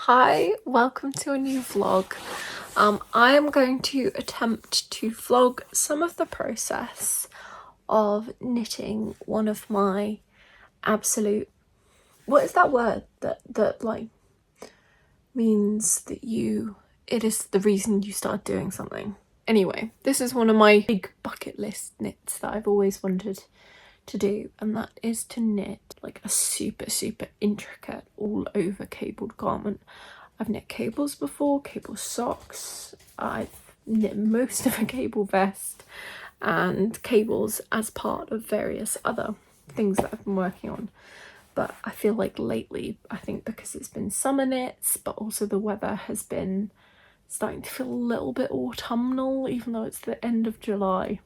Hi, welcome to a new vlog. I am going to attempt to vlog some of the process of knitting one of my absolute, what is that word that like means that it is the reason you start doing something. Anyway, this is one of my big bucket list knits that I've always wanted to do, and that is to knit like a super intricate all over cabled garment. I've knit cables before, cable socks, I've knit most of a cable vest and cables as part of various other things that I've been working on. But I feel like lately, I think because it's been summer knits, but also the weather has been starting to feel a little bit autumnal, even though it's the end of July.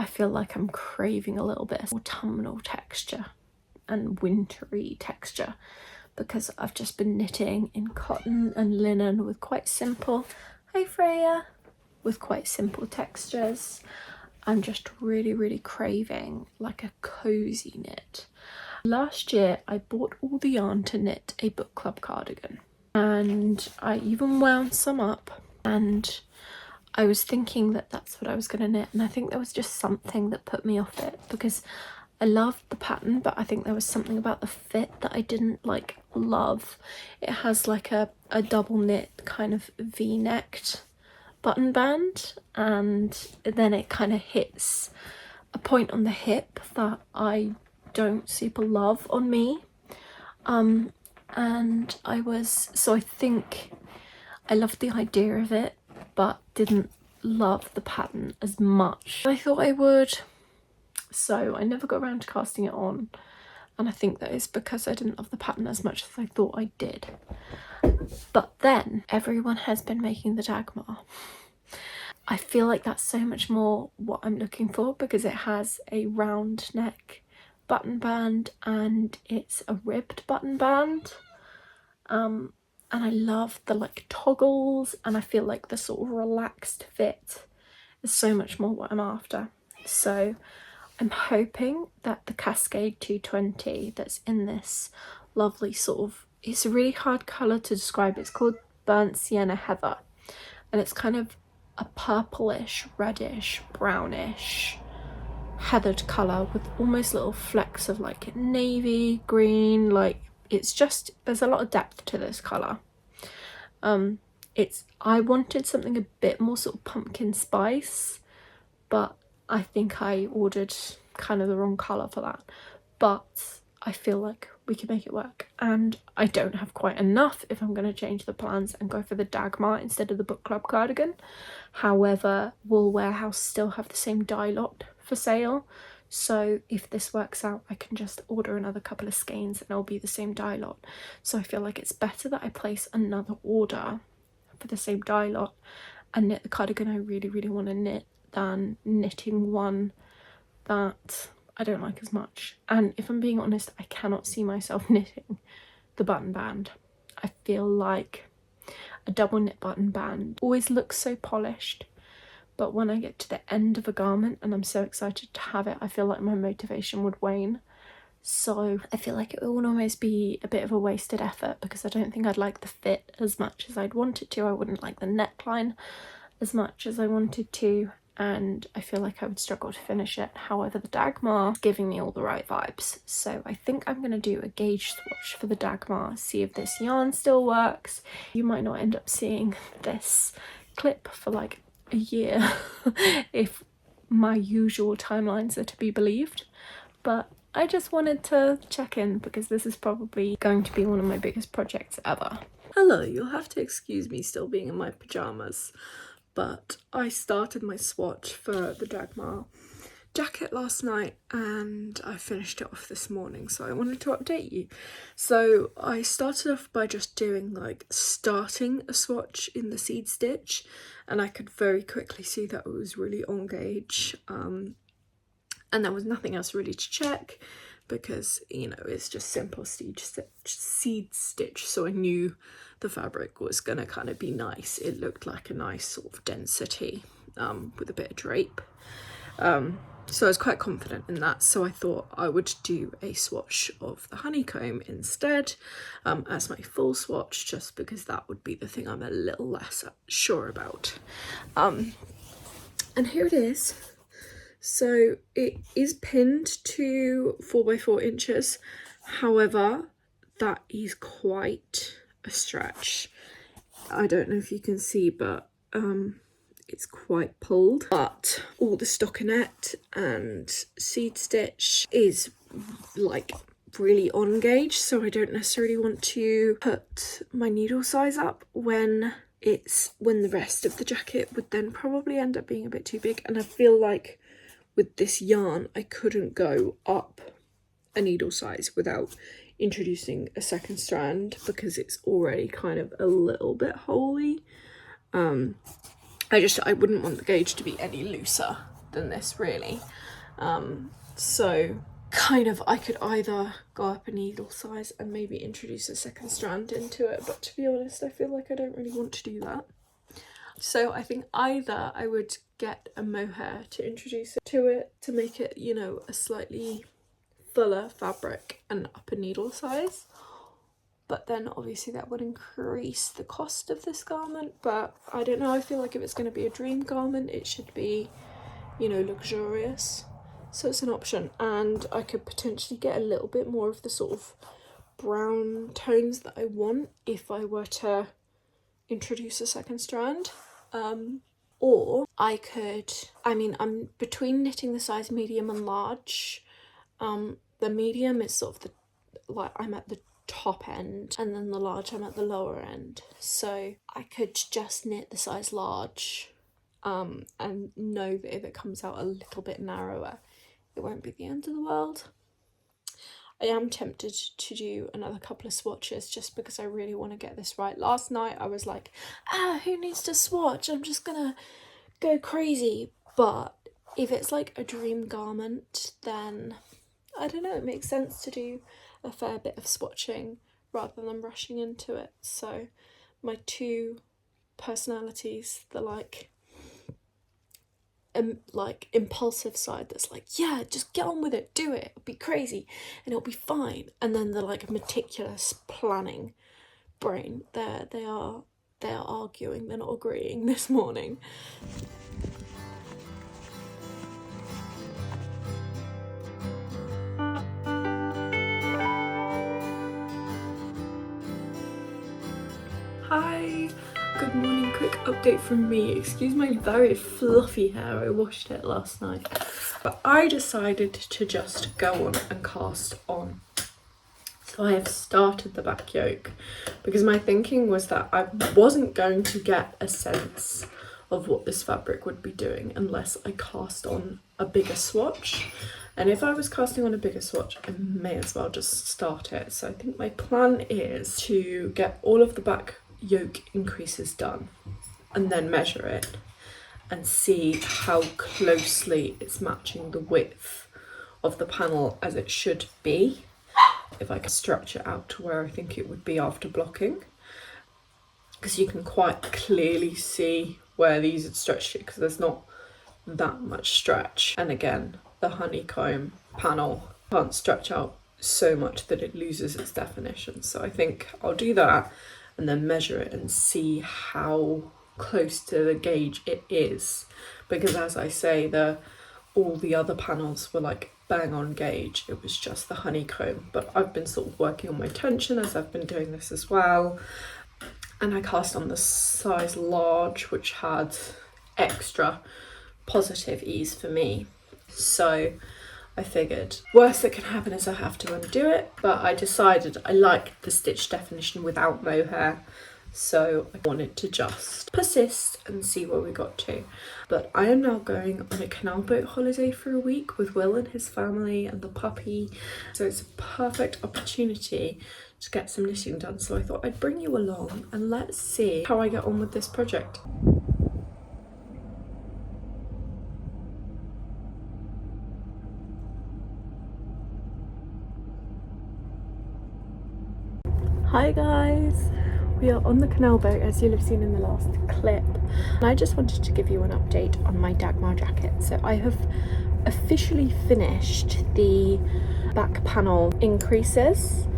I feel like I'm craving a little bit of autumnal texture and wintry texture because I've just been knitting in cotton and linen with quite simple, hi Freya, with quite simple textures. I'm just really craving like a cozy knit. Last year I bought all the yarn to knit a book club cardigan, and I even wound some up, and I was thinking that that's what I was going to knit, and I think there was just something that put me off it because I loved the pattern, but I think there was something about the fit that I didn't like love. It has like a double knit kind of v-necked button band, and then it kind of hits a point on the hip that I don't super love on me. And I think I loved the idea of it, but didn't love the pattern as much as I thought I would. So I never got around to casting it on, and I think that is because I didn't love the pattern as much as I thought I did. But then everyone has been making the Dagmar. I feel like that's so much more what I'm looking for because it has a round neck button band and it's a ribbed button band. And I love the like toggles, and I feel like the sort of relaxed fit is so much more what I'm after. So I'm hoping that the Cascade 220 that's in this lovely sort of, it's a really hard colour to describe, it's called Burnt Sienna Heather, and it's kind of a purplish, reddish, brownish heathered colour with almost little flecks of like navy, green, like it's just, there's a lot of depth to this colour. I wanted something a bit more sort of pumpkin spice, but I think I ordered kind of the wrong colour for that. But I feel like we can make it work, and I don't have quite enough if I'm going to change the plans and go for the Dagmar instead of the book club cardigan. However, Wool Warehouse still have the same dye lot for sale, so if this works out I can just order another couple of skeins and it'll be the same dye lot. So I feel like it's better that I place another order for the same dye lot and knit the cardigan I really want to knit than knitting one that I don't like as much. And if I'm being honest, I cannot see myself knitting the button band. I feel like a double knit button band always looks so polished, but when I get to the end of a garment and I'm so excited to have it, I feel like my motivation would wane. So I feel like it will almost be a bit of a wasted effort because I don't think I'd like the fit as much as I'd want it to. I wouldn't like the neckline as much as I wanted to, and I feel like I would struggle to finish it. However, the Dagmar is giving me all the right vibes, so I think I'm going to do a gauge swatch for the Dagmar, see if this yarn still works. You might not end up seeing this clip for like a year if my usual timelines are to be believed, but I just wanted to check in because this is probably going to be one of my biggest projects ever. Hello, you'll have to excuse me still being in my pajamas, but I started my swatch for the Dagmar jacket last night and I finished it off this morning, so I wanted to update you. So I started off by just doing like starting a swatch in the seed stitch, and I could very quickly see that it was really on gauge, and there was nothing else really to check because, you know, it's just simple seed stitch, so I knew the fabric was gonna kind of be nice. It looked like a nice sort of density with a bit of drape. So I was quite confident in that, so I thought I would do a swatch of the honeycomb instead as my full swatch, just because that would be the thing I'm a little less sure about. And here it is. So it is pinned to 4x4 inches, however that is quite a stretch. I don't know if you can see, but it's quite pulled, but all the stockinette and seed stitch is like really on gauge, so I don't necessarily want to put my needle size up when the rest of the jacket would then probably end up being a bit too big. And I feel like with this yarn I couldn't go up a needle size without introducing a second strand, because it's already kind of a little bit holy. I wouldn't want the gauge to be any looser than this, really. So kind of I could either go up a needle size and maybe introduce a second strand into it, but to be honest I feel like I don't really want to do that. So I think either I would get a mohair to introduce it to it to make it, you know, a slightly fuller fabric and up a needle size, but then obviously that would increase the cost of this garment. But I don't know, I feel like if it's going to be a dream garment it should be, you know, luxurious, so it's an option. And I could potentially get a little bit more of the sort of brown tones that I want if I were to introduce a second strand. Or I could, I mean, I'm between knitting the size medium and large. The medium is sort of the, like, I'm at the top end, and then the large I'm at the lower end, so I could just knit the size large and know that if it comes out a little bit narrower it won't be the end of the world. I am tempted to do another couple of swatches just because I really want to get this right. Last night I was like, who needs to swatch, I'm just gonna go crazy. But if it's like a dream garment, then I don't know, it makes sense to do a fair bit of swatching rather than rushing into it. So my two personalities, the like impulsive side that's like, yeah, just get on with it, do it, it'll be crazy and it'll be fine, and then the like meticulous planning brain, they are arguing, they're not agreeing this morning. Hi, good morning. Quick update from me. Excuse my very fluffy hair, I washed it last night. But I decided to just go on and cast on. So I have started the back yoke because my thinking was that I wasn't going to get a sense of what this fabric would be doing unless I cast on a bigger swatch. And if I was casting on a bigger swatch, I may as well just start it. So I think my plan is to get all of the back yoke increases done and then measure it and see how closely it's matching the width of the panel as it should be, if I can stretch it out to where I think it would be after blocking, because you can quite clearly see where these had stretched it because there's not that much stretch. And again, the honeycomb panel can't stretch out so much that it loses its definition. So I think I'll do that and then measure it and see how close to the gauge it is, because as I say, all the other panels were like bang on gauge, it was just the honeycomb. But I've been sort of working on my tension as I've been doing this as well, and I cast on the size large, which had extra positive ease for me. So I figured worst that can happen is I have to undo it, but I decided I liked the stitch definition without mohair, so I wanted to just persist and see where we got to. But I am now going on a canal boat holiday for a week with Will and his family and the puppy, so it's a perfect opportunity to get some knitting done. So I thought I'd bring you along and let's see how I get on with this project. Hi guys, We are on the canal boat, as you'll have seen in the last clip, and I just wanted to give you an update on my Dagmar jacket. So I have officially finished the back panel increases,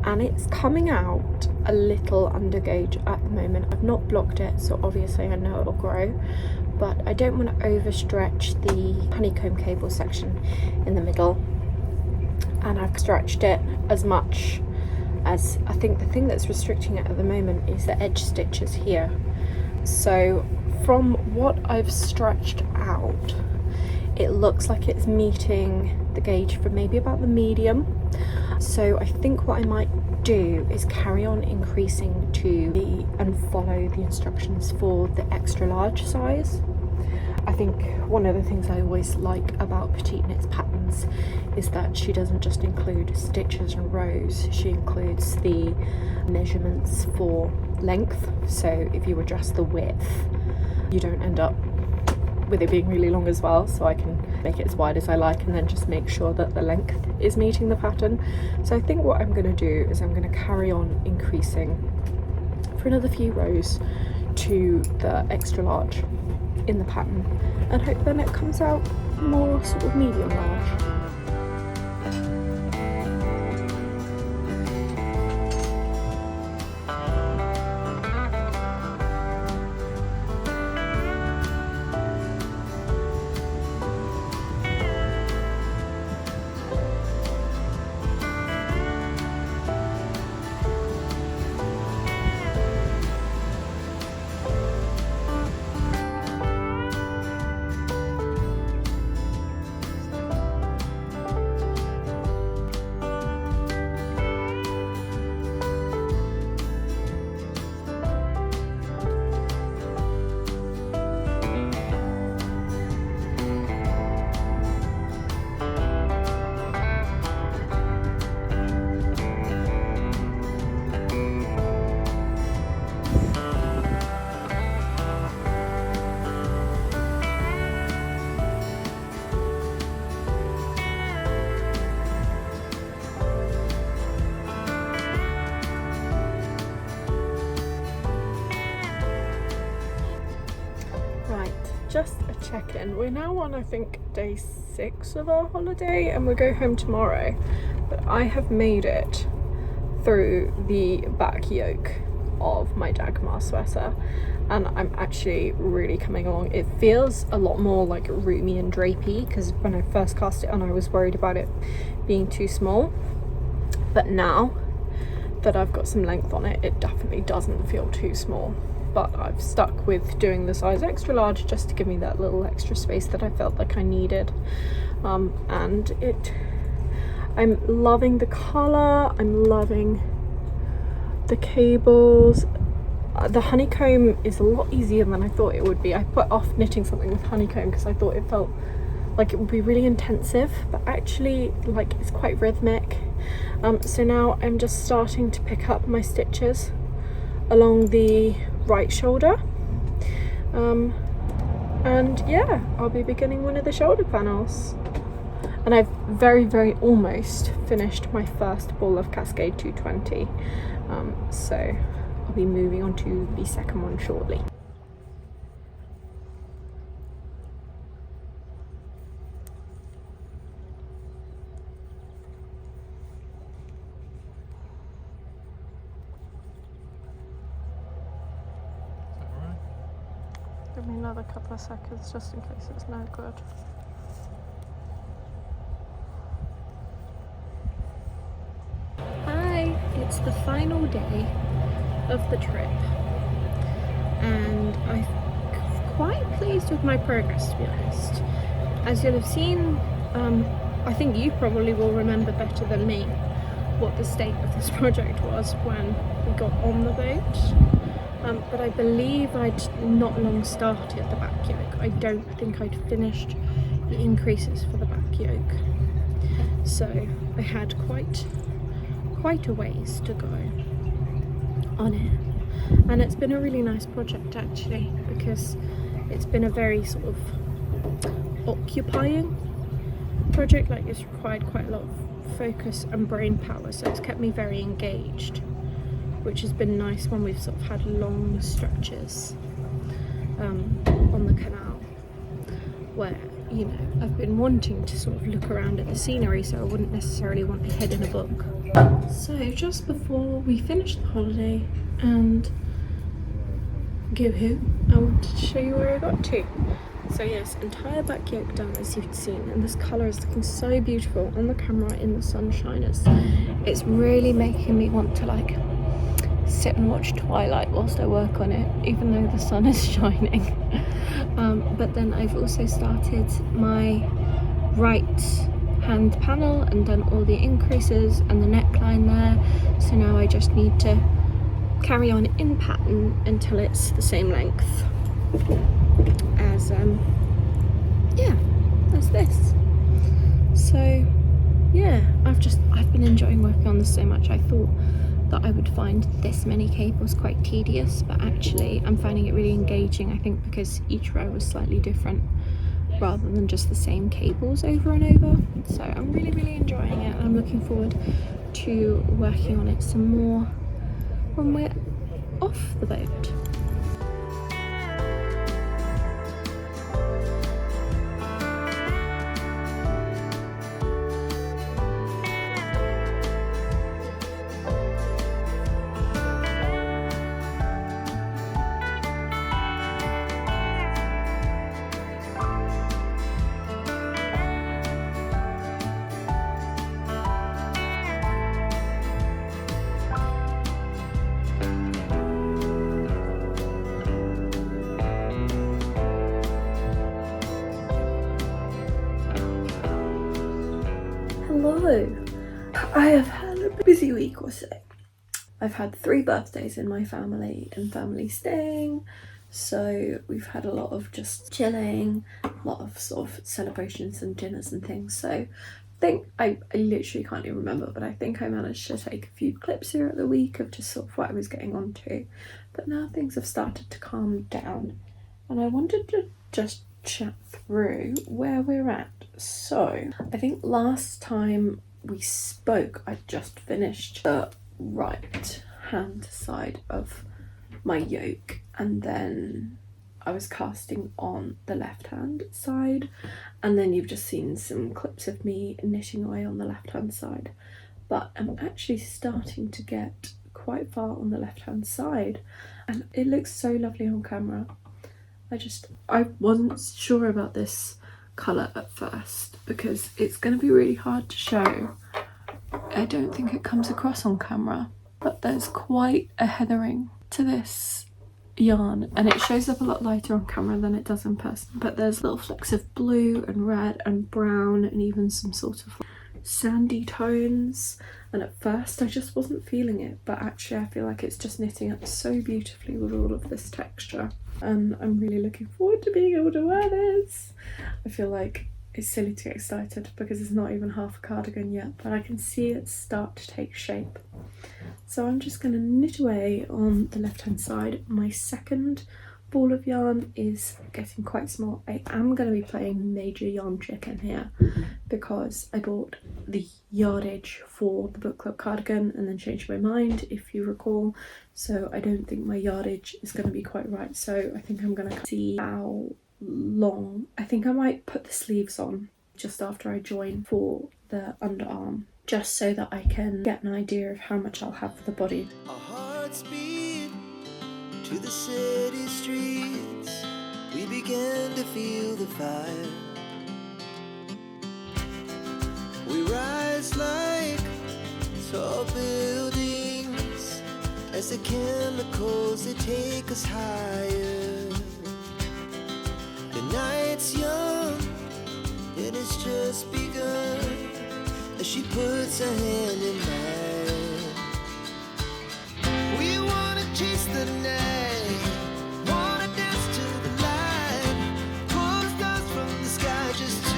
and it's coming out a little under gauge at the moment. I've not blocked it, so obviously I know it'll grow, but I don't want to overstretch the honeycomb cable section in the middle, and I've stretched it as much as I think the thing that's restricting it at the moment is the edge stitches here. So from what I've stretched out, it looks like it's meeting the gauge for maybe about the medium. So I think what I might do is carry on increasing and follow the instructions for the extra large size. I think one of the things I always like about PetiteKnit's patterns is that she doesn't just include stitches and rows, she includes the measurements for length. So if you adjust the width, you don't end up with it being really long as well, so I can make it as wide as I like and then just make sure that the length is meeting the pattern. So I think what I'm going to do is I'm going to carry on increasing for another few rows to the extra large in the pattern and hope then it comes out more sort of medium large. Just a check-in. We're now on, I think, day 6 of our holiday and we go home tomorrow, but I have made it through the back yoke of my Dagmar sweater and I'm actually really coming along. It feels a lot more like roomy and drapey because when I first cast it on I was worried about it being too small, but now that I've got some length on it, it definitely doesn't feel too small. But I've stuck with doing the size extra large just to give me that little extra space that I felt like I needed. And I'm loving the colour, I'm loving the cables. The honeycomb is a lot easier than I thought it would be. I put off knitting something with honeycomb because I thought it felt like it would be really intensive, but actually like it's quite rhythmic. So now I'm just starting to pick up my stitches along the right shoulder, and yeah, I'll be beginning one of the shoulder panels, and I've very almost finished my first ball of Cascade 220, so I'll be moving on to the second one shortly. Give me another couple of seconds just in case it's no good. Hi, it's the final day of the trip and I'm quite pleased with my progress, to be honest. As you'll have seen, I think you probably will remember better than me what the state of this project was when we got on the boat. But I believe I'd not long started the back yoke. I don't think I'd finished the increases for the back yoke. So I had quite a ways to go on it. And it's been a really nice project actually, because it's been a very sort of occupying project. Like it's required quite a lot of focus and brain power, so it's kept me very engaged. which has been nice when we've sort of had long stretches on the canal, where, you know, I've been wanting to sort of look around at the scenery, so I wouldn't necessarily want to head in a book. So just before we finished the holiday and give hoot, I wanted to show you where I got to. So yes, entire back yoke done, as you've seen, and this colour is looking so beautiful on the camera in the sunshine. It's really making me want to like sit and watch Twilight whilst I work on it, even though the sun is shining. But then I've also started my right hand panel and done all the increases and the neckline there, so now I just need to carry on in pattern until it's the same length as as this. So yeah, I've been enjoying working on this so much. I thought that I would find this many cables quite tedious, but actually I'm finding it really engaging, I think, because each row was slightly different rather than just the same cables over and over. So I'm really enjoying it, and I'm looking forward to working on it some more when we're off the boat. Hello! I have had a busy week or so. I've had 3 birthdays in my family and family staying, so we've had a lot of just chilling, a lot of sort of celebrations and dinners and things. So I think I literally can't even remember, but I think I managed to take a few clips here at the week of just sort of what I was getting on to. But now things have started to calm down, and I wanted to just chat through where we're at. So I think last time we spoke, I just finished the right hand side of my yoke, and then I was casting on the left hand side, and then you've just seen some clips of me knitting away on the left hand side. But I'm actually starting to get quite far on the left hand side, and it looks so lovely on camera. I wasn't sure about this colour at first because it's going to be really hard to show. I don't think it comes across on camera, but there's quite a heathering to this yarn, and it shows up a lot lighter on camera than it does in person. But there's little flecks of blue and red and brown and even some sort of sandy tones, and at first I just wasn't feeling it, but actually I feel like it's just knitting up so beautifully with all of this texture, and I'm really looking forward to being able to wear this. I feel like it's silly to get excited because it's not even half a cardigan yet, but I can see it start to take shape. So I'm just going to knit away on the left hand side. My second ball of yarn is getting quite small. I am going to be playing major yarn chicken here because I bought the yardage for the book club cardigan and then changed my mind, if you recall. So I don't think my yardage is going to be quite right. So I think I'm going to see how long. I think I might put the sleeves on just after I join for the underarm, just so that I can get an idea of how much I'll have for the body. Our hearts beat to the city streets. We began to feel the fire. We rise like tall buildings as the chemicals they take us higher. The night's young and it's just begun as she puts her hand in mine. We wanna chase the night, wanna dance to the light, pull the stars from the sky, just 2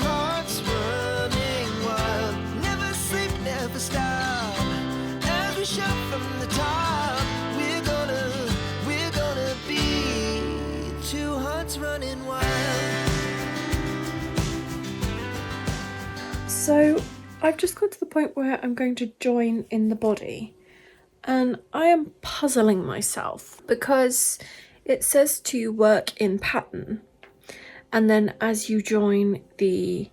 hearts running wild. Never sleep, never stop, as we shout from the top. We're gonna be 2 hearts running wild. So I've just got to the point where I'm going to join in the body, And I am puzzling myself because it says to work in pattern, and then as you join the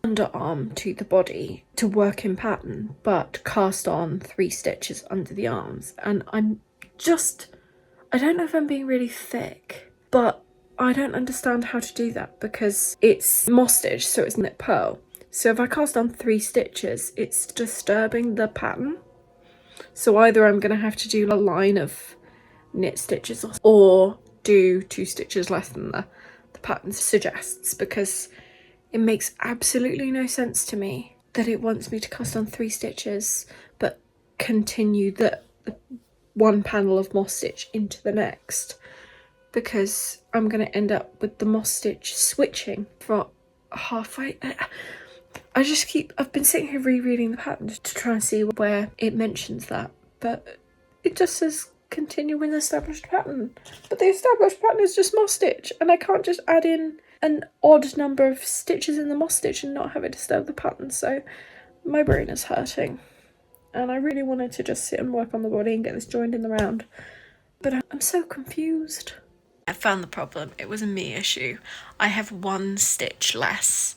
underarm to the body to work in pattern, but cast on 3 stitches under the arms. And I don't know if I'm being really thick, but I don't understand how to do that because it's moss stitch, so it's knit purl. So if I cast on 3 stitches, it's disturbing the pattern. So either I'm going to have to do a line of knit stitches or do 2 stitches less than the pattern suggests, because it makes absolutely no sense to me that it wants me to cast on 3 stitches but continue the one panel of moss stitch into the next, because I'm going to end up with the moss stitch switching for halfway. I've been sitting here rereading the pattern to try and see where it mentions that, but it just says continue with the established pattern. But the established pattern is just moss stitch, and I can't just add in an odd number of stitches in the moss stitch and not have it disturb the pattern. So my brain is hurting, and I really wanted to just sit and work on the body and get this joined in the round, but I'm so confused. I found the problem. It was a me issue. I have 1 stitch less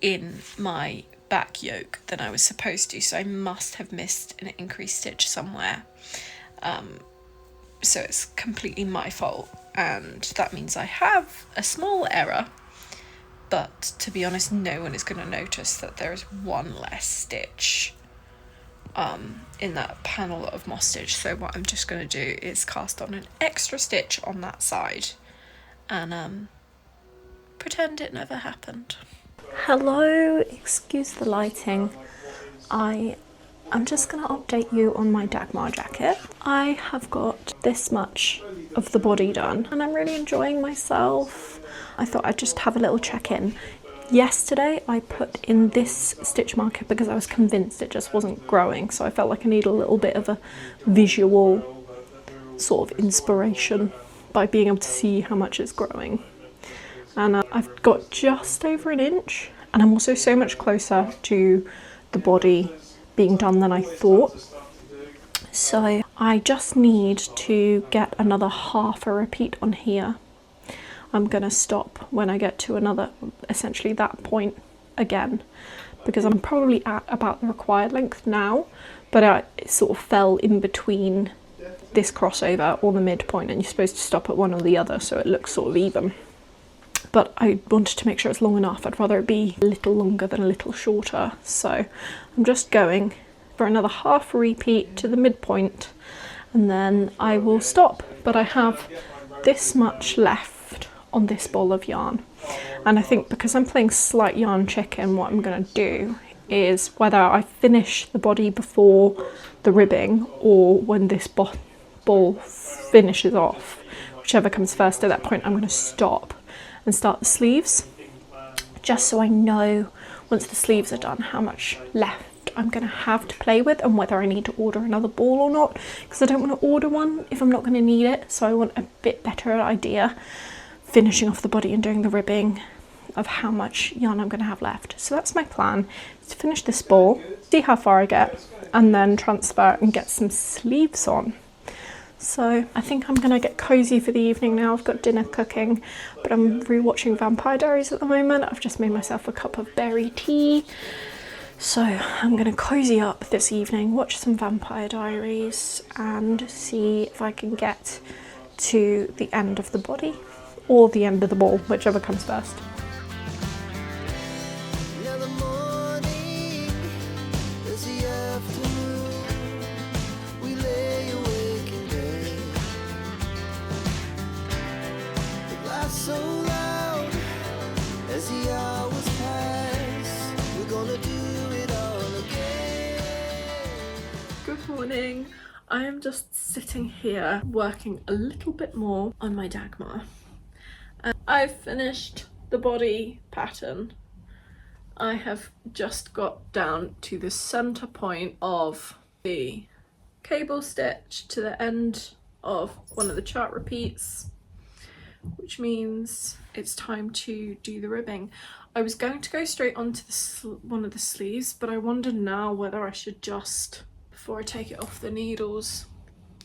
in my back yoke than I was supposed to, so I must have missed an increased stitch somewhere. So it's completely my fault, and that means I have a small error, but to be honest, no one is going to notice that there is 1 less stitch in that panel of moss stitch. So what I'm just going to do is cast on an extra stitch on that side and pretend it never happened. Hello, excuse the lighting. I'm just going to update you on my Dagmar jacket. I have got this much of the body done and I'm really enjoying myself. I thought I'd just have a little check-in. Yesterday I put in this stitch marker because I was convinced it just wasn't growing, so I felt like I need a little bit of a visual sort of inspiration by being able to see how much it's growing. And I've got just over 1 inch, and I'm also so much closer to the body being done than I thought. So I just need to get another half a repeat on here. I'm gonna stop when I get to another, essentially that point again, because I'm probably at about the required length now, but it sort of fell in between this crossover or the midpoint, and you're supposed to stop at one or the other so it looks sort of even. But I wanted to make sure it's long enough. I'd rather it be a little longer than a little shorter. So I'm just going for another half repeat to the midpoint and then I will stop. But I have this much left on this ball of yarn. And I think because I'm playing slight yarn chicken, what I'm going to do is, whether I finish the body before the ribbing or when this ball finishes off, whichever comes first at that point, I'm going to stop and start the sleeves, just so I know once the sleeves are done how much left I'm going to have to play with and whether I need to order another ball or not, because I don't want to order one if I'm not going to need it. So I want a bit better idea finishing off the body and doing the ribbing of how much yarn I'm going to have left. So that's my plan, is to finish this ball, see how far I get, and then transfer and get some sleeves on. So I think I'm gonna get cozy for the evening now. I've got dinner cooking, but I'm rewatching Vampire Diaries at the moment. I've just made myself a cup of berry tea. So I'm gonna cozy up this evening, watch some Vampire Diaries and see if I can get to the end of the body or the end of the ball, whichever comes first. Now the morning is the afternoon. We lay awake in bed. The laughs so loud as the hours pass. We're gonna do it all again. Good morning. I am just sitting here working a little bit more on my Dagmar. I've finished the body pattern. I have just got down to the center point of the cable stitch to the end of one of the chart repeats, which means it's time to do the ribbing. I was going to go straight onto one of the sleeves, but I wonder now whether I should just before I take it off the needles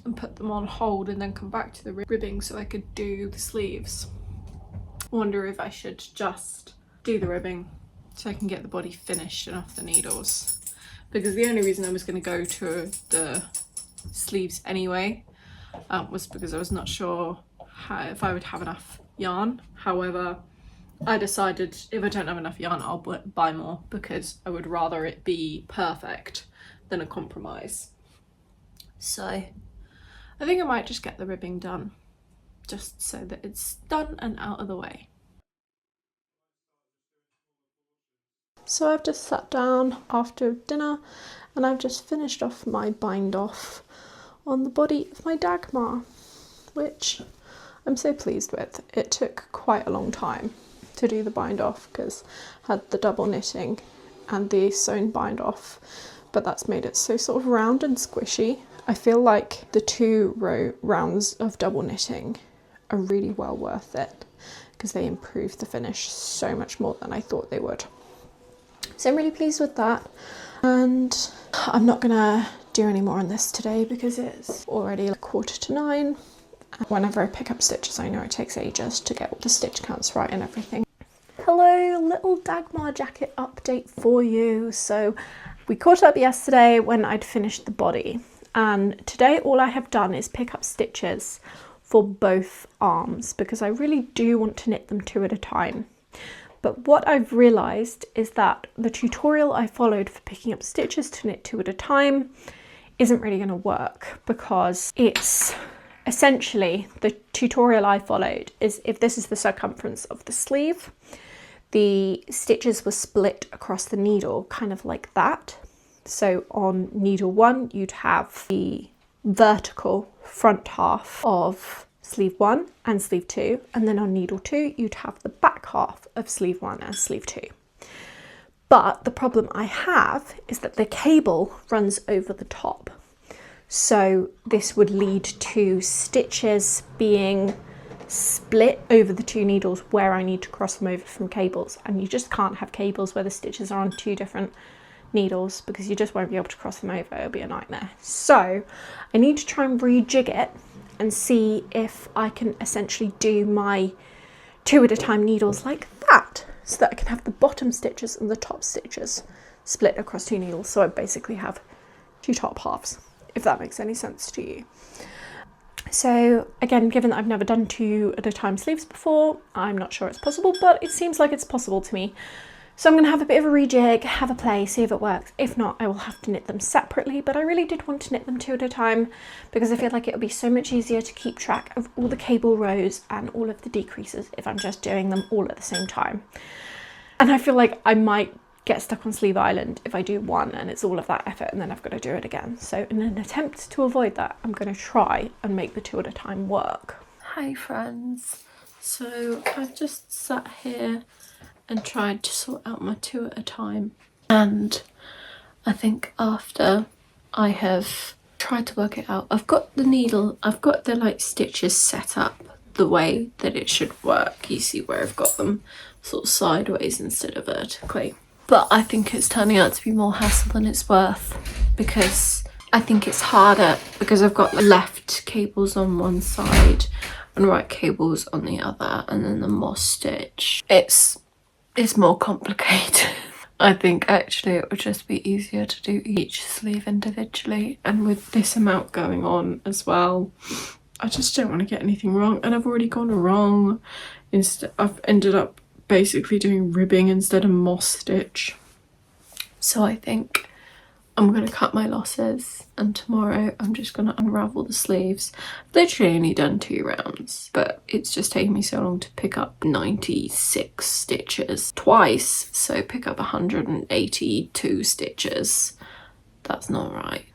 and put them on hold and then come back to the ribbing so I could do the sleeves. I wonder if I should just do the ribbing so I can get the body finished and off the needles, because the only reason I was going to go to the sleeves anyway was because I was not sure if I would have enough yarn. However, I decided if I don't have enough yarn, I'll buy more, because I would rather it be perfect than a compromise. So I think I might just get the ribbing done, just so that it's done and out of the way. So I've just sat down after dinner and I've just finished off my bind off on the body of my Dagmar, which I'm so pleased with. It took quite a long time to do the bind off because I had the double knitting and the sewn bind off, but that's made it so sort of round and squishy. I feel like the 2 rounds of double knitting are really well worth it because they improve the finish so much more than I thought they would. So I'm really pleased with that, and I'm not gonna do any more on this today because it's already like 9:15. Whenever I pick up stitches, I know it takes ages to get all the stitch counts right and everything. Hello, little Dagmar Jacket update for you. So we caught up yesterday when I'd finished the body, and today all I have done is pick up stitches for both arms because I really do want to knit them 2 at a time. But what I've realised is that the tutorial I followed for picking up stitches to knit 2 at a time isn't really going to work, because it's essentially, the tutorial I followed is, if this is the circumference of the sleeve, the stitches were split across the needle kind of like that. So on needle 1 you'd have the vertical front half of sleeve 1 and sleeve 2, and then on needle 2 you'd have the back half of sleeve 1 and sleeve 2. But the problem I have is that the cable runs over the top, so this would lead to stitches being split over the 2 needles where I need to cross them over from cables, and you just can't have cables where the stitches are on 2 different needles because you just won't be able to cross them over. It'll be a nightmare. So I need to try and rejig it and see if I can essentially do my 2 at a time needles like that, so that I can have the bottom stitches and the top stitches split across 2 needles, so I basically have 2 top halves, if that makes any sense to you. So again, given that I've never done 2 at a time sleeves before, I'm not sure it's possible, but it seems like it's possible to me. So I'm going to have a bit of a rejig, have a play, see if it works. If not, I will have to knit them separately, but I really did want to knit them 2 at a time because I feel like it would be so much easier to keep track of all the cable rows and all of the decreases if I'm just doing them all at the same time. And I feel like I might get stuck on Sleeve Island if I do one and it's all of that effort and then I've got to do it again. So in an attempt to avoid that, I'm going to try and make the 2 at a time work. Hi friends, so I've just sat here and tried to sort out my 2 at a time, and I think after I have tried to work it out, I've got the needle, I've got the like stitches set up the way that it should work. You see where I've got them sort of sideways instead of vertically, but I think it's turning out to be more hassle than it's worth, because I think it's harder because I've got left cables on one side and right cables on the other, and then the moss stitch, it's more complicated. I think actually it would just be easier to do each sleeve individually, and with this amount going on as well, I just don't want to get anything wrong, and I've already gone wrong. I've ended up basically doing ribbing instead of moss stitch. So I think I'm going to cut my losses, and tomorrow I'm just going to unravel the sleeves. I've literally only done 2 rounds, but it's just taken me so long to pick up 96 stitches twice, so pick up 182 stitches. That's not right.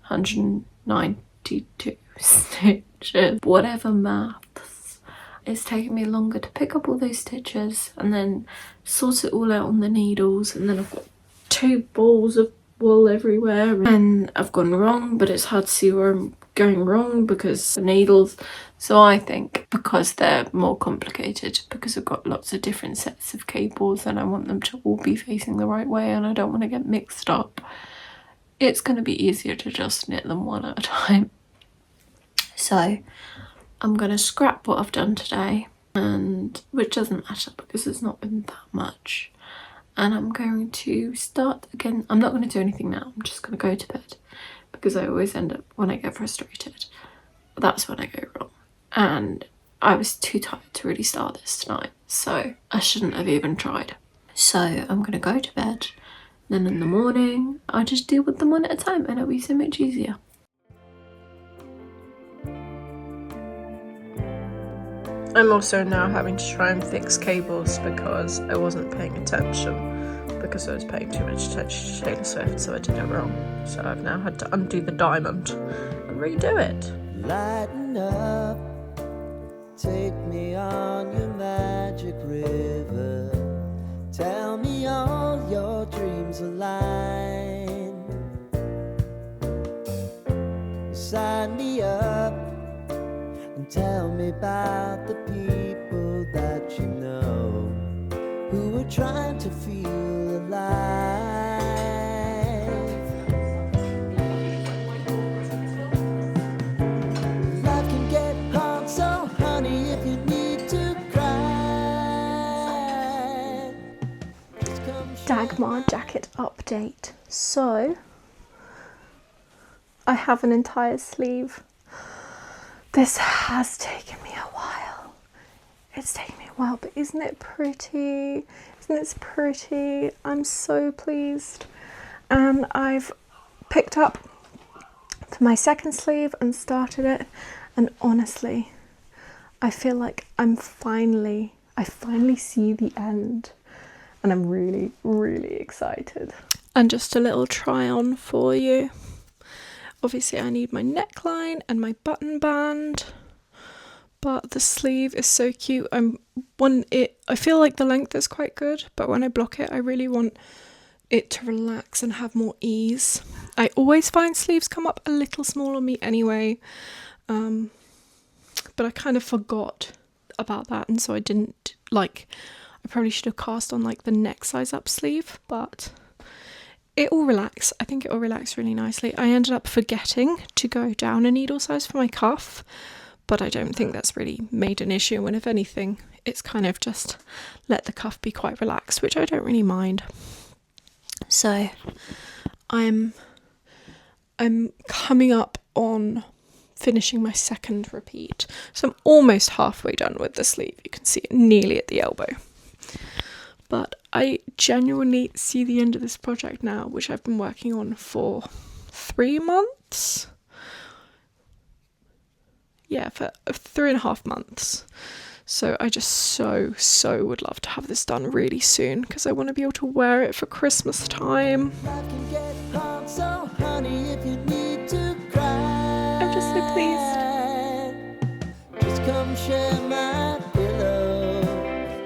192 stitches. Whatever maths. It's taken me longer to pick up all those stitches and then sort it all out on the needles, and then I've got 2 balls of wool everywhere and I've gone wrong, but it's hard to see where I'm going wrong because the needles. So I think because they're more complicated, because I've got lots of different sets of cables and I want them to all be facing the right way and I don't want to get mixed up, it's going to be easier to just knit them one at a time. So I'm going to scrap what I've done today, and which doesn't matter because it's not been that much. And I'm going to start again. I'm not going to do anything now. I'm just going to go to bed because I always end up, when I get frustrated, that's when I go wrong. And I was too tired to really start this tonight, so I shouldn't have even tried. So I'm going to go to bed. Then in the morning, I just deal with them one at a time and it'll be so much easier. I'm also now having to try and fix cables because I wasn't paying attention, because I was paying too much attention to Taylor Swift, so I did it wrong. So I've now had to undo the diamond and redo it. Lighten up, take me on your magic river. Tell me all your dreams align. Sign me up and tell me about the people that you know who are trying to feel alive. Life can get hard, so honey, if you need to cry, just come Dagmar Jacket update. So I have an entire sleeve. This has taken me a while. It's taken me a while, but isn't it pretty? Isn't it pretty? I'm so pleased. And I've picked up my second sleeve and started it, and honestly, I feel like I finally see the end, and I'm really, really excited. And just a little try on for you. Obviously I need my neckline and my button band, but the sleeve is so cute. I feel like the length is quite good, but when I block it, I really want it to relax and have more ease. I always find sleeves come up a little small on me anyway, but I kind of forgot about that, and so I didn't, I probably should have cast on like the neck size up sleeve, but it will relax. I think it will relax really nicely. I ended up forgetting to go down a needle size for my cuff, but I don't think that's really made an issue, and if anything, it's kind of just let the cuff be quite relaxed, which I don't really mind. So I'm coming up on finishing my second repeat, so I'm almost halfway done with the sleeve. You can see it nearly at the elbow, but I genuinely see the end of this project now, which I've been working on for 3 months. Yeah, for 3.5 months. So I just so would love to have this done really soon, because I want to be able to wear it for Christmas time. life can get hard, so honey, if you need to cry, I'm just so pleased. just come share my pillow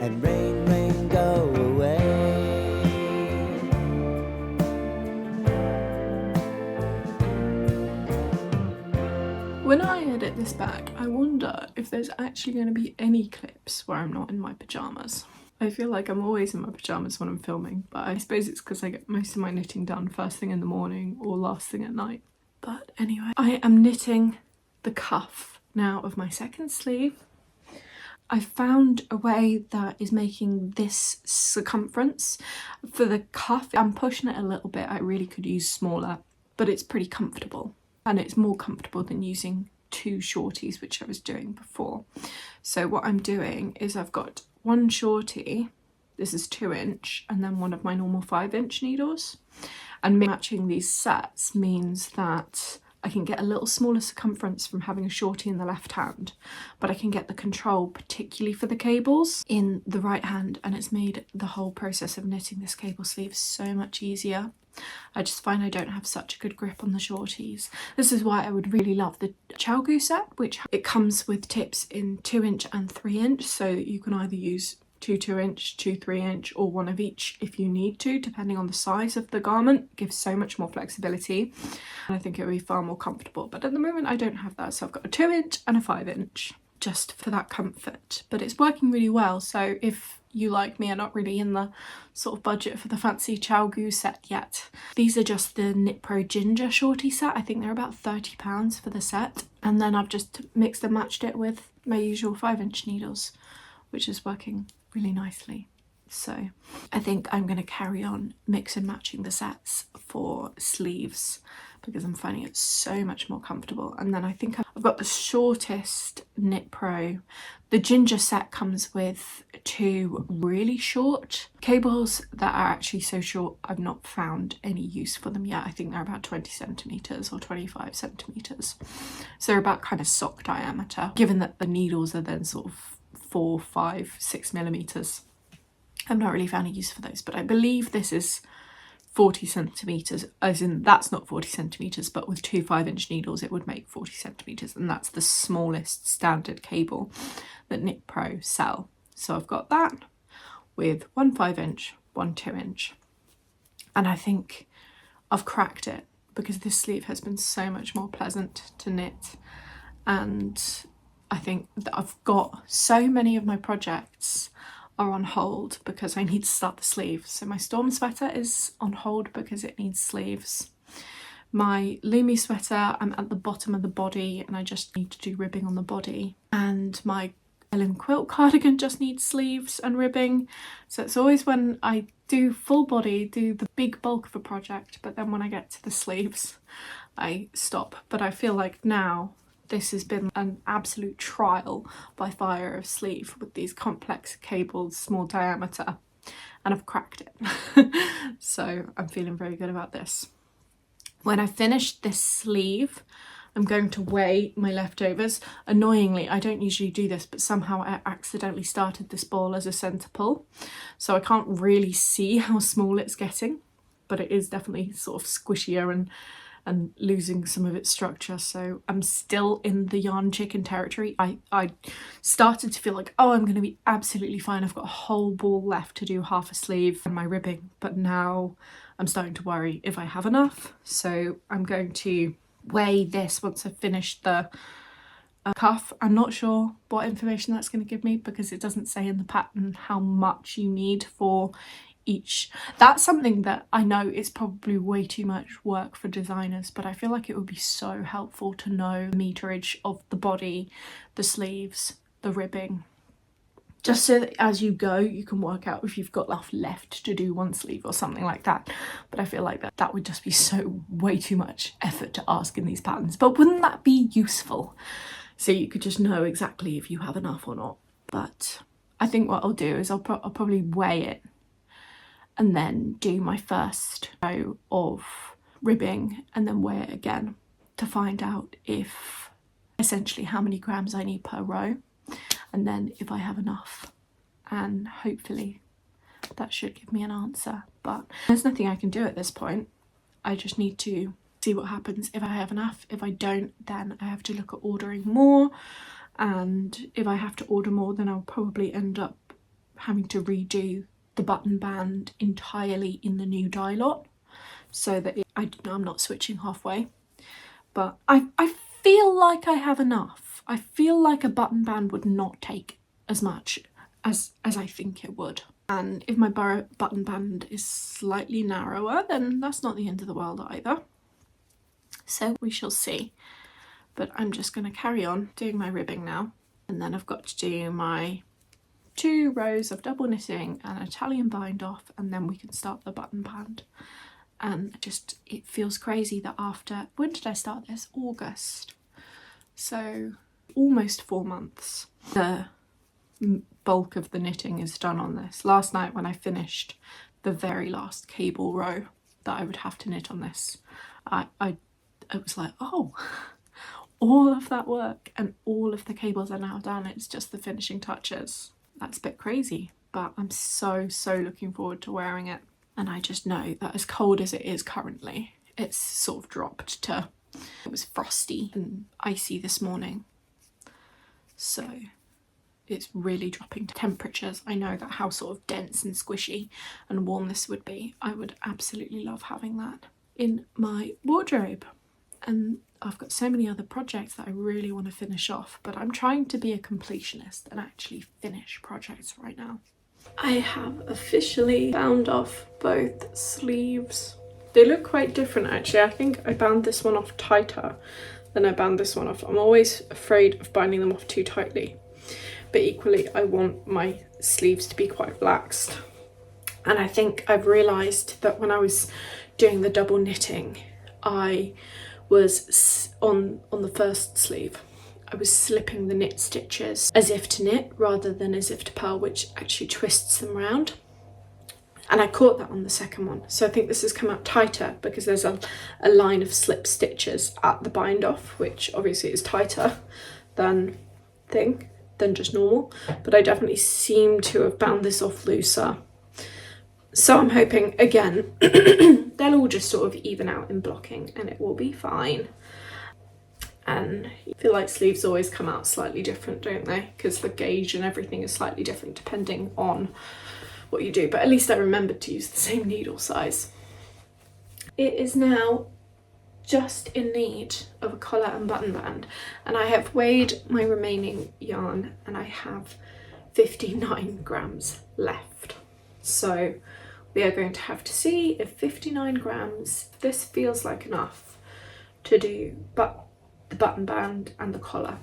and rain, go away. When I edit this back, I wonder if there's actually going to be any clips where I'm not in my pyjamas. I feel like I'm always in my pyjamas when I'm filming, but I suppose it's because I get most of my knitting done first thing in the morning or last thing at night. But anyway, I am knitting the cuff now of my second sleeve. I found a way that is making this circumference for the cuff. I'm pushing it a little bit. I really could use smaller, but it's pretty comfortable, and it's more comfortable than using 2 shorties, which I was doing before. So what I'm doing is I've got one shorty, this is 2-inch, and then one of my normal 5-inch needles, and matching these sets means that I can get a little smaller circumference from having a shorty in the left hand, but I can get the control, particularly for the cables, in the right hand, and it's made the whole process of knitting this cable sleeve so much easier. I just find I don't have such a good grip on the shorties. This is why I would really love the Chalgu set, which it comes with tips in 2-inch and 3-inch, so you can either use 2 2-inch, 2 3-inch, or one of each if you need to, depending on the size of the garment. It gives so much more flexibility, and I think it would be far more comfortable. But at the moment I don't have that, so I've got a 2-inch and a 5-inch just for that comfort, but it's working really well. So if you like me are not really in the sort of budget for the fancy Chow Gu set yet. These are just the Knit Pro Ginger Shorty set. I think they're about £30 for the set. And then I've just mixed and matched it with my usual 5-inch needles, which is working really nicely. So I think I'm going to carry on mix and matching the sets for sleeves because I'm finding it so much more comfortable. And then I think I've got the shortest Knit Pro. The Ginger set comes with 2 really short cables that are actually so short I've not found any use for them yet. I think they're about 20 centimetres or 25 centimetres. So they're about kind of sock diameter, given that the needles are then sort of 4, 5, 6 millimetres. I've not really found a use for those, but I believe this is 40 centimetres, as in that's not 40 centimetres, but with 2 5-inch needles it would make 40 centimetres, and that's the smallest standard cable that Knit Pro sell. So I've got that with 1 5-inch, 1 2-inch, and I think I've cracked it because this sleeve has been so much more pleasant to knit, and I think that I've got so many of my projects are on hold because I need to start the sleeves. So my Storm sweater is on hold because it needs sleeves. My Lumi sweater, I'm at the bottom of the body and I just need to do ribbing on the body. And my Ellen quilt cardigan just needs sleeves and ribbing. So it's always when I do full body, do the big bulk of a project, but then when I get to the sleeves, I stop. But I feel like now this has been an absolute trial by fire of sleeve with these complex cables, small diameter, and I've cracked it. So I'm feeling very good about this. When I finish this sleeve, I'm going to weigh my leftovers. Annoyingly, I don't usually do this, but somehow I accidentally started this ball as a centre pull, so I can't really see how small it's getting, but it is definitely sort of squishier and losing some of its structure. So I'm still in the yarn chicken territory. I started to feel like, oh, I'm going to be absolutely fine. I've got a whole ball left to do half a sleeve and my ribbing, but now I'm starting to worry if I have enough. So I'm going to weigh this once I've finished the cuff. I'm not sure what information that's going to give me because it doesn't say in the pattern how much you need for each. That's something that I know is probably way too much work for designers, but I feel like it would be so helpful to know the meterage of the body, the sleeves, the ribbing, just so that as you go you can work out if you've got enough left to do one sleeve or something like that. But I feel like that would just be so way too much effort to ask in these patterns, but wouldn't that be useful so you could just know exactly if you have enough or not? But I think what I'll do is I'll probably weigh it and then do my first row of ribbing and then weigh it again to find out if essentially how many grams I need per row, and then if I have enough, and hopefully that should give me an answer. But there's nothing I can do at this point. I just need to see what happens if I have enough. If I don't, then I have to look at ordering more, and if I have to order more, then I'll probably end up having to redo the button band entirely in the new dye lot so that I'm not switching halfway. But I feel like I have enough. I feel like a button band would not take as much as I think it would. And if my button band is slightly narrower, then that's not the end of the world either. So we shall see. But I'm just going to carry on doing my ribbing now. And then I've got to do my 2 rows of double knitting and Italian bind off, and then we can start the button band. And it feels crazy that after, when did I start this? August. So almost 4 months. The bulk of the knitting is done on this. Last night when I finished the very last cable row that I would have to knit on this, I was like, oh, all of that work and all of the cables are now done. It's just the finishing touches. That's a bit crazy, but I'm so looking forward to wearing it. And I just know that as cold as it is currently, it's sort of dropped to, it was frosty and icy this morning. So it's really dropping to temperatures. I know that how sort of dense and squishy and warm this would be. I would absolutely love having that in my wardrobe. And I've got so many other projects that I really want to finish off, but I'm trying to be a completionist and actually finish projects right now. I have officially bound off both sleeves. They look quite different actually. I think I bound this one off tighter than I bound this one off. I'm always afraid of binding them off too tightly, but equally I want my sleeves to be quite relaxed. And I think I've realised that when I was doing the double knitting, I was on the first sleeve, I was slipping the knit stitches as if to knit rather than as if to purl, which actually twists them round. And I caught that on the second one. So I think this has come out tighter because there's a line of slip stitches at the bind off, which obviously is tighter than just normal. But I definitely seem to have bound this off looser. So I'm hoping, again, they'll all just sort of even out in blocking and it will be fine. And I feel like sleeves always come out slightly different, don't they? Because the gauge and everything is slightly different depending on what you do. But at least I remembered to use the same needle size. It is now just in need of a collar and button band. And I have weighed my remaining yarn and I have 59 grams left. So we are going to have to see if 59 grams, this feels like enough to do the button band and the collar.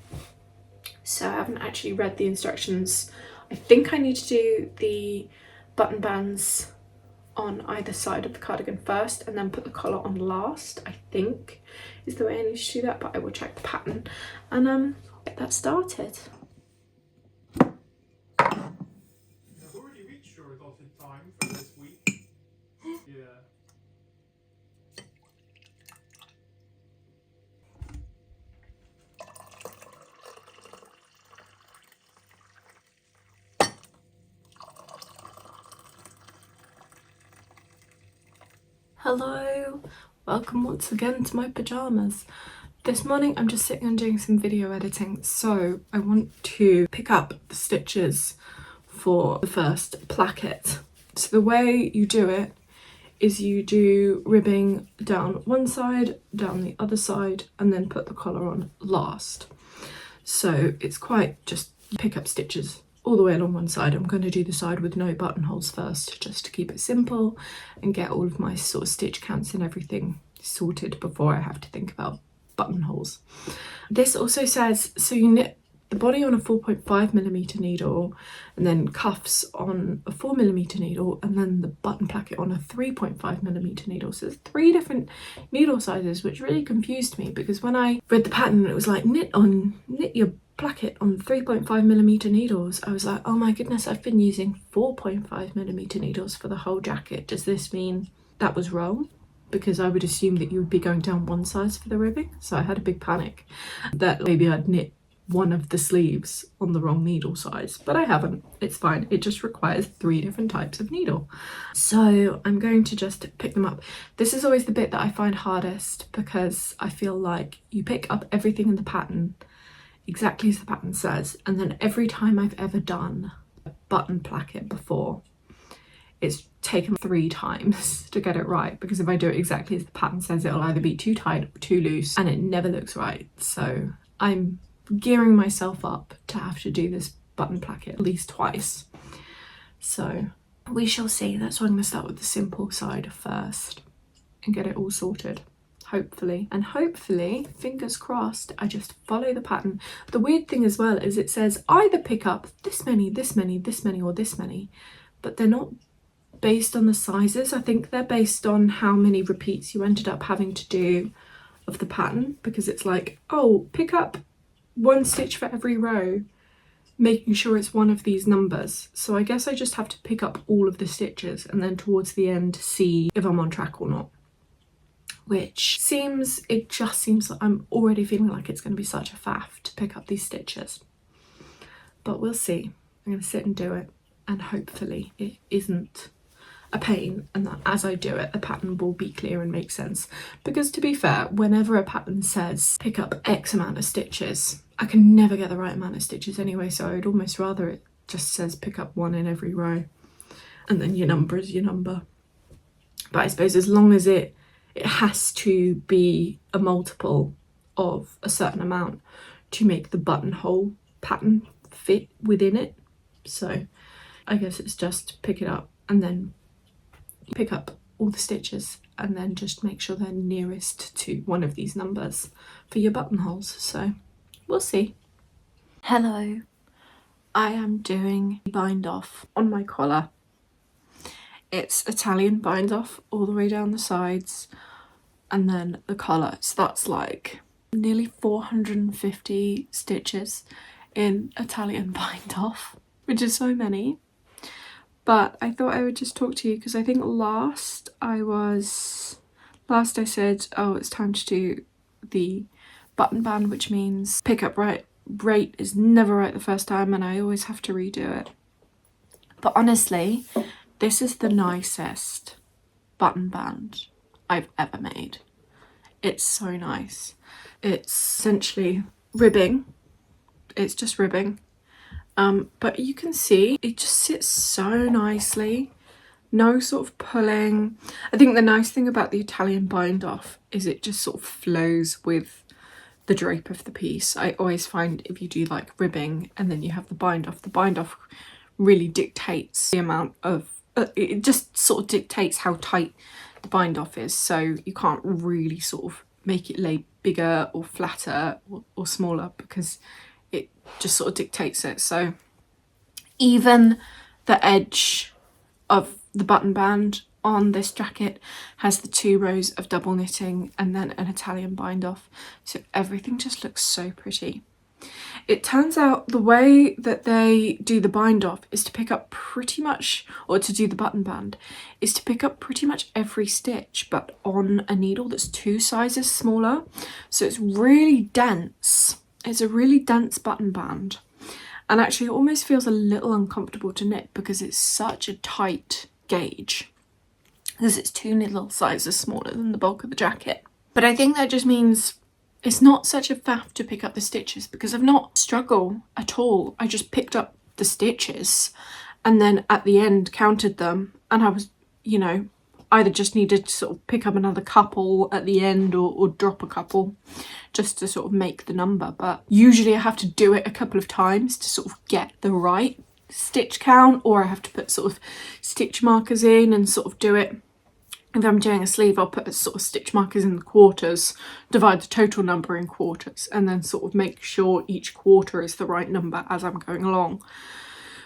So I haven't actually read the instructions. I think I need to do the button bands on either side of the cardigan first and then put the collar on last, I think is the way I need to do that, but I will check the pattern and get that started. I've already reached your allotted time for this week. Yeah. Hello, welcome once again to my pajamas. This morning I'm just sitting and doing some video editing, so I want to pick up the stitches for the first placket. So the way you do it is you do ribbing down one side, down the other side, and then put the collar on last. So it's quite just pick up stitches all the way along one side. I'm going to do the side with no buttonholes first, just to keep it simple and get all of my sort of stitch counts and everything sorted before I have to think about buttonholes. This also says, so you knit the body on a 4.5mm needle and then cuffs on a 4mm needle and then the button placket on a 3.5mm needle. So there's 3 different needle sizes, which really confused me because when I read the pattern it was like knit your placket on 3.5mm needles. I was like, oh my goodness, I've been using 4.5mm needles for the whole jacket. Does this mean that was wrong? Because I would assume that you would be going down one size for the ribbing. So I had a big panic that maybe I'd knit one of the sleeves on the wrong needle size, but I haven't. It's fine. It just requires 3 different types of needle. So I'm going to just pick them up. This is always the bit that I find hardest because I feel like you pick up everything in the pattern exactly as the pattern says, and then every time I've ever done a button placket before, it's taken 3 times to get it right, because if I do it exactly as the pattern says, it'll either be too tight or too loose and it never looks right. So I'm gearing myself up to have to do this button placket at least twice. So we shall see. That's why I'm going to start with the simple side first and get it all sorted. Hopefully, and hopefully, fingers crossed, I just follow the pattern. The weird thing as well is it says either pick up this many, this many, this many, or this many, but they're not based on the sizes. I think they're based on how many repeats you ended up having to do of the pattern, because it's like, oh, pick up 1 stitch for every row, making sure it's one of these numbers. So I guess I just have to pick up all of the stitches and then towards the end see if I'm on track or not. Which it just seems like I'm already feeling like it's going to be such a faff to pick up these stitches. But we'll see. I'm going to sit and do it, and hopefully it isn't a pain, and that as I do it the pattern will be clear and make sense. Because to be fair, whenever a pattern says pick up X amount of stitches, I can never get the right amount of stitches anyway, so I'd almost rather it just says pick up 1 in every row, and then your number is your number. But I suppose as long as it has to be a multiple of a certain amount to make the buttonhole pattern fit within it. So I guess it's just pick it up and then pick up all the stitches and then just make sure they're nearest to one of these numbers for your buttonholes. So we'll see. Hello, I am doing bind off on my collar. It's Italian bind off all the way down the sides and then the collar. So that's like nearly 450 stitches in Italian bind off, which is so many. But I thought I would just talk to you because I think last I said, oh, it's time to do the button band, which means pick up rate is never right the first time and I always have to redo it. But honestly, this is the nicest button band I've ever made. It's so nice. It's essentially ribbing. It's just ribbing. But you can see it just sits so nicely. No sort of pulling. I think the nice thing about the Italian bind off is it just sort of flows with the drape of the piece. I always find if you do like ribbing and then you have the bind off really dictates the amount of, it just sort of dictates how tight the bind off is. So you can't really sort of make it lay bigger or flatter or smaller because it just sort of dictates it. So even the edge of the button band on this jacket has the 2 rows of double knitting and then an Italian bind off. So everything just looks so pretty. It turns out the way that they do the bind off is to pick up pretty much, or to do the button band, is to pick up pretty much every stitch but on a needle that's 2 sizes smaller. So it's really dense. It's a really dense button band. And actually it almost feels a little uncomfortable to knit because it's such a tight gauge. Because it's 2 needle sizes smaller than the bulk of the jacket. But I think that just means it's not such a faff to pick up the stitches because I've not struggled at all. I just picked up the stitches and then at the end counted them and I was, you know, either just needed to sort of pick up another couple at the end or drop a couple just to sort of make the number. But usually I have to do it a couple of times to sort of get the right stitch count, or I have to put sort of stitch markers in and sort of do it. If I'm doing a sleeve, I'll put sort of stitch markers in the quarters, divide the total number in quarters, and then sort of make sure each quarter is the right number as I'm going along.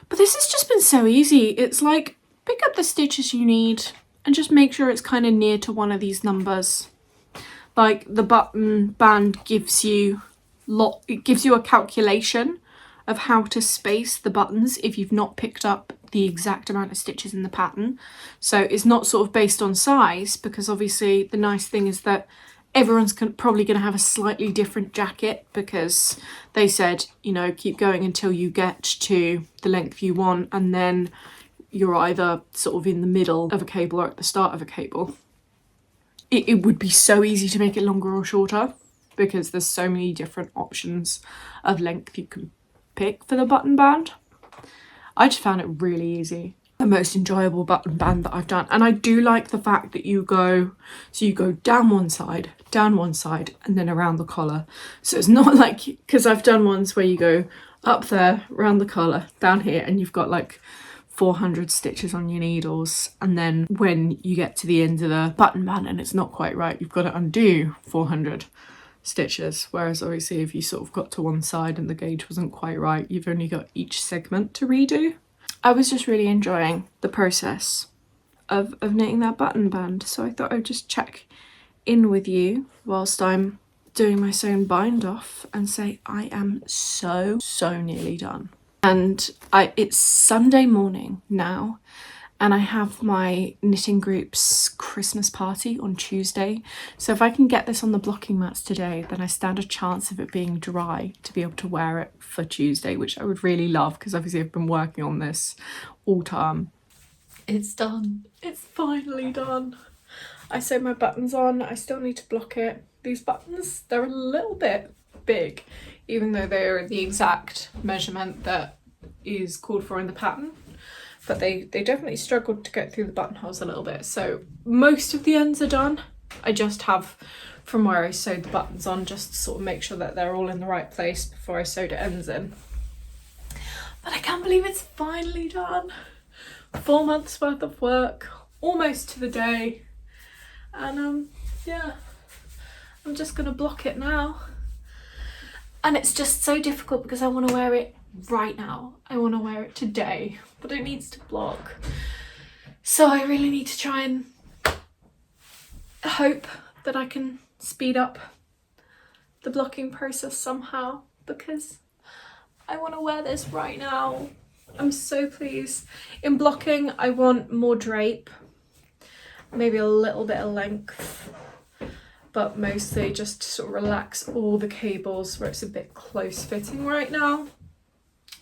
But this has just been so easy. It's like, pick up the stitches you need and just make sure it's kind of near to one of these numbers. Like the button band gives you a calculation of how to space the buttons if you've not picked up the exact amount of stitches in the pattern. So it's not sort of based on size, because obviously the nice thing is that everyone's probably going to have a slightly different jacket, because they said, you know, keep going until you get to the length you want and then you're either sort of in the middle of a cable or at the start of a cable. It would be so easy to make it longer or shorter because there's so many different options of length you can pick for the button band. I just found it really easy. The most enjoyable button band that I've done. And I do like the fact that you go down one side, and then around the collar. So it's not like, because I've done ones where you go up there, around the collar, down here, and you've got like 400 stitches on your needles, and then when you get to the end of the button band and it's not quite right, you've got to undo 400 stitches. Whereas obviously if you sort of got to one side and the gauge wasn't quite right, you've only got each segment to redo. I was just really enjoying the process of knitting that button band, so I thought I'd just check in with you whilst I'm doing my sewn bind off and say I am so nearly done. And it's Sunday morning now, and I have my knitting group's Christmas party on Tuesday. So if I can get this on the blocking mats today, then I stand a chance of it being dry to be able to wear it for Tuesday, which I would really love, because obviously I've been working on this all time. It's done. It's finally done. I sewed my buttons on. I still need to block it. These buttons, they're a little bit big, even though they're the exact measurement that is called for in the pattern. But they definitely struggled to get through the buttonholes a little bit. So most of the ends are done. I just have, from where I sewed the buttons on, just to sort of make sure that they're all in the right place before I sewed the ends in. But I can't believe it's finally done. 4 months worth of work, almost to the day. And yeah, I'm just gonna block it now. And it's just so difficult because I want to wear it right now. I want to wear it today, but it needs to block. So I really need to try and hope that I can speed up the blocking process somehow, because I want to wear this right now. I'm so pleased. In blocking, I want more drape, maybe a little bit of length, but mostly just to sort of relax all the cables where it's a bit close fitting right now.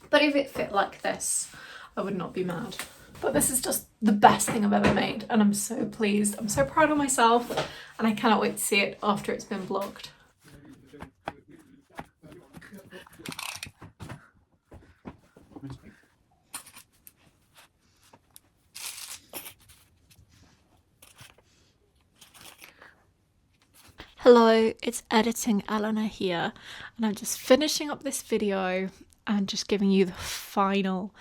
But if it fit like this, I would not be mad. But this is just the best thing I've ever made, and I'm so pleased. I'm so proud of myself, and I cannot wait to see it after it's been blocked. Hello, it's Editing Eleanor here, and I'm just finishing up this video and just giving you the final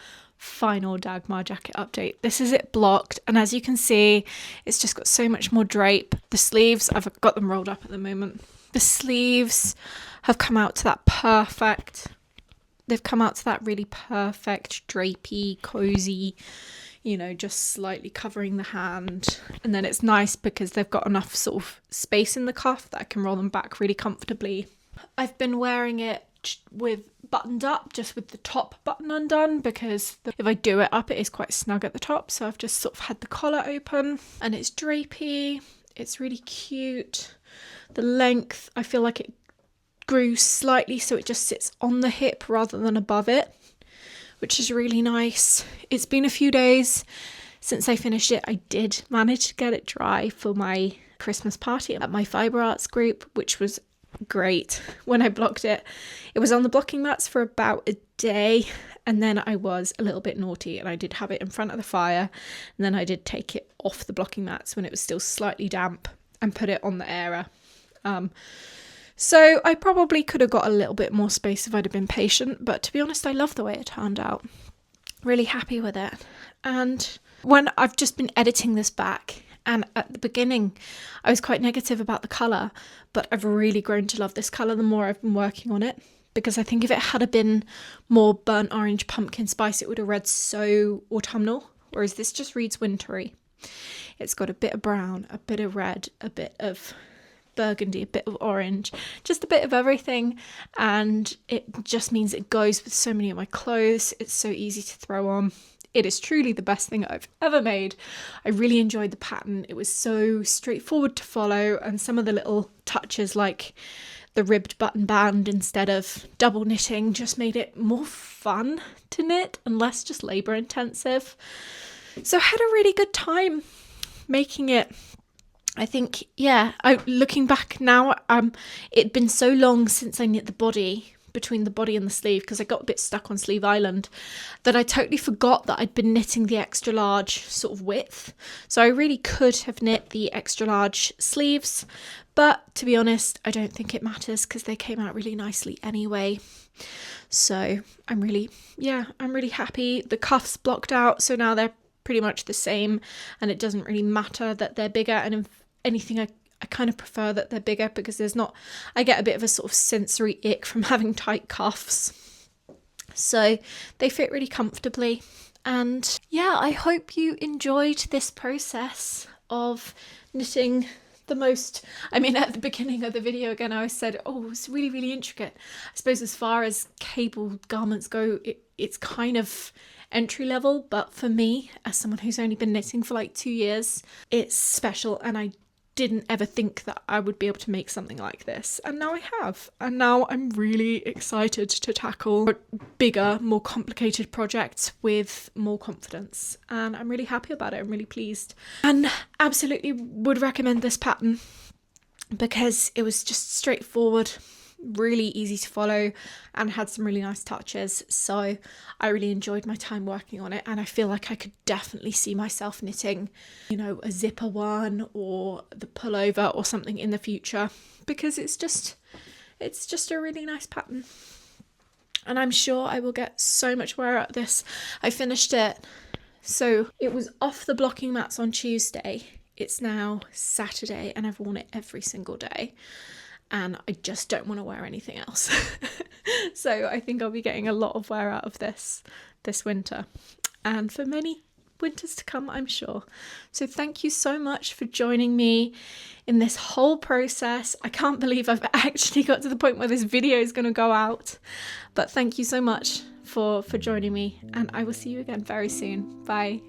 Dagmar Jacket update. This is it blocked, and as you can see, it's just got so much more drape. The sleeves, I've got them rolled up at the moment. The sleeves have come out to that perfect, they've come out to that really perfect drapey, cozy, you know, just slightly covering the hand. And then it's nice because they've got enough sort of space in the cuff that I can roll them back really comfortably. I've been wearing it with buttoned up, just with the top button undone, because if I do it up, it is quite snug at the top. So I've just sort of had the collar open, and it's drapey. It's really cute. The length, I feel like it grew slightly, so it just sits on the hip rather than above it, which is really nice. It's been a few days since I finished it. I did manage to get it dry for my Christmas party at my fibre arts group, which was great. When I blocked it, it was on the blocking mats for about a day, and then I was a little bit naughty and I did have it in front of the fire, and then I did take it off the blocking mats when it was still slightly damp and put it on the airer. So I probably could have got a little bit more space if I'd have been patient, but to be honest, I love the way it turned out. Really happy with it. And when I've just been editing this back, and at the beginning I was quite negative about the colour, but I've really grown to love this colour the more I've been working on it, because I think if it had been more burnt orange pumpkin spice, it would have read so autumnal, whereas this just reads wintry. It's got a bit of brown, a bit of red, a bit of burgundy, a bit of orange, just a bit of everything, and it just means it goes with so many of my clothes. It's so easy to throw on. It is truly the best thing I've ever made. I really enjoyed the pattern. It was so straightforward to follow, and some of the little touches like the ribbed button band instead of double knitting just made it more fun to knit and less just labour intensive. So I had a really good time making it. I think, yeah, looking back now, it'd been so long since I knit the body, between the body and the sleeve, because I got a bit stuck on Sleeve Island, that I totally forgot that I'd been knitting the extra large sort of width. So I really could have knit the extra large sleeves, but to be honest, I don't think it matters because they came out really nicely anyway. So I'm really happy. The cuffs blocked out, so now they're pretty much the same, and it doesn't really matter that they're bigger, and if anything, I kind of prefer that they're bigger because I get a bit of a sort of sensory ick from having tight cuffs. So they fit really comfortably. And yeah, I hope you enjoyed this process of knitting the most. I mean, at the beginning of the video again, I said, oh, it's really, really intricate. I suppose as far as cable garments go, it's kind of entry level, but for me, as someone who's only been knitting for like 2 years, it's special, and I didn't ever think that I would be able to make something like this, and now I have, and now I'm really excited to tackle bigger, more complicated projects with more confidence, and I'm really happy about it. I'm really pleased, and absolutely would recommend this pattern because it was just straightforward, really easy to follow, and had some really nice touches. So I really enjoyed my time working on it, and I feel like I could definitely see myself knitting, you know, a zipper one or the pullover or something in the future, because it's just a really nice pattern. and I'm sure I will get so much wear out of this. I finished it, so it was off the blocking mats on Tuesday. It's now Saturday and I've worn it every single day, and I just don't want to wear anything else. So I think I'll be getting a lot of wear out of this winter, and for many winters to come, I'm sure. So thank you so much for joining me in this whole process. I can't believe I've actually got to the point where this video is going to go out, but thank you so much for joining me, and I will see you again very soon. Bye.